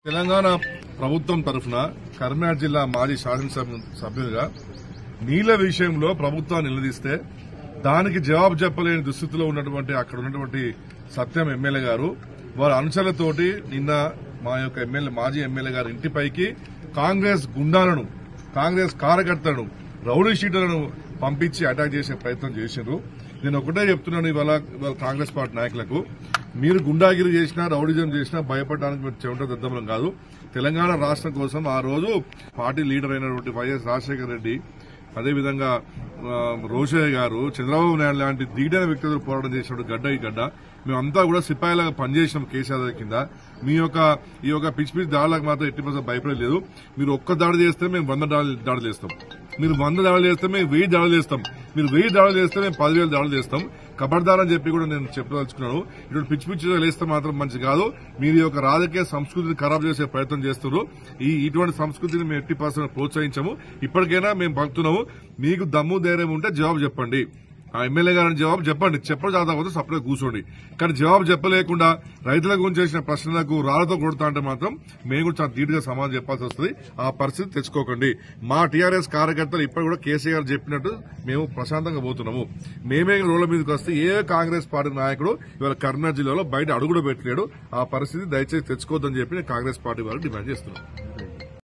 తెలంగాణ ప్రభుత్వం తరఫున కరీంనగర్ జిల్లా మాజీ శాసనసభ్యులుగా నీళ్ల విషయంలో ప్రభుత్వాన్ని నిలదీస్తే దానికి జవాబు చెప్పలేని దుస్థితిలో ఉన్నటువంటి అక్కడ ఉన్నటువంటి సత్యం ఎమ్మెల్యే గారు వారి అనుచరులతోటి నిన్న మా యొక్క మాజీ ఎమ్మెల్యే గారి ఇంటిపైకి కాంగ్రెస్ గుండాలను కాంగ్రెస్ కార్యకర్తలను రౌడీ షీటర్లను పంపించి అటాక్ చేసే ప్రయత్నం చేశారు. నేను ఒకటే చెప్తున్నాను ఇవాళ కాంగ్రెస్ పార్టీ నాయకులకు, మీరు గుండాగిరి చేసినా రౌడిజం చేసినా భయపడడానికి మీరు చెమట దద్దమలం కాదు. తెలంగాణ రాష్ట్రం కోసం ఆ రోజు పార్టీ లీడర్ అయినటువంటి వైఎస్ రాజశేఖర రెడ్డి, అదేవిధంగా రోషయ్య గారు, చంద్రబాబు నాయుడు లాంటి దిగడైన వ్యక్తులు పోరాటం చేసినప్పుడు గడ్డ ఈ గడ్డ మేమంతా కూడా సిపాయిలాగా పనిచేసినాం కేసీఆర్ కింద. ఈ యొక్క పిచ్చి పిచ్చి దాడులకు మాత్రం ఎట్టి పర్సెంట్ భయపడలేదు. మీరు ఒక్క దాడి చేస్తే మేము 100 దాడులు చేస్తాం, మీరు 100 దాడులు చేస్తే మేము 1000 దాడులు చేస్తాం, మీరు 1000 దాడులు చేస్తే మేము 10,000 దాడులు చేస్తాం. ఖబర్దార్ అని చెప్పి కూడా నేను చెప్పదలుచుకున్నాను. ఇటువంటి పిచ్చి పిచ్చిగా లేస్తే మాత్రం మంచి కాదు. మీరు ఈ యొక్క రాజకీయ సంస్కృతిని ఖరాబ్ చేసే ప్రయత్నం చేస్తున్నారు. ఇటువంటి సంస్కృతిని మేము ఎట్టి పర్సెంట్ ప్రోత్సహించము. ఇప్పటికైనా మేము పంపుతున్నాము. మీకు దమ్ము ధైర్యం ఉంటే జవాబు చెప్పండి. ఆ ఎమ్మెల్యే గారిని జవాబు చెప్పండి. చెప్పడం చాలకపోతే సపరేట్ కూర్చోండి. కానీ జవాబు చెప్పలేకుండా రైతుల గురించి చేసిన ప్రశ్నలకు రాళ్లతో కొడతా అంటే మాత్రం మేము కూడా చాలా ధీటుగా సమాధానం చెప్పాల్సి వస్తుంది. ఆ పరిస్థితి తెచ్చుకోకండి. మా టీఆర్ఎస్ కార్యకర్తలు ఇప్పటి కూడా కేసీఆర్ చెప్పినట్టు మేము ప్రశాంతంగా పోతున్నాము. మేమే రోడ్ల మీదకి వస్తే ఏ కాంగ్రెస్ పార్టీ నాయకుడు ఇవాళ కరీంనగర్ జిల్లాలో బయట అడుగుడు పెట్టలేడు. ఆ పరిస్థితి దయచేసి తెచ్చుకోవద్దని చెప్పి నేను కాంగ్రెస్ పార్టీ వారికి డిమాండ్ చేస్తున్నాను.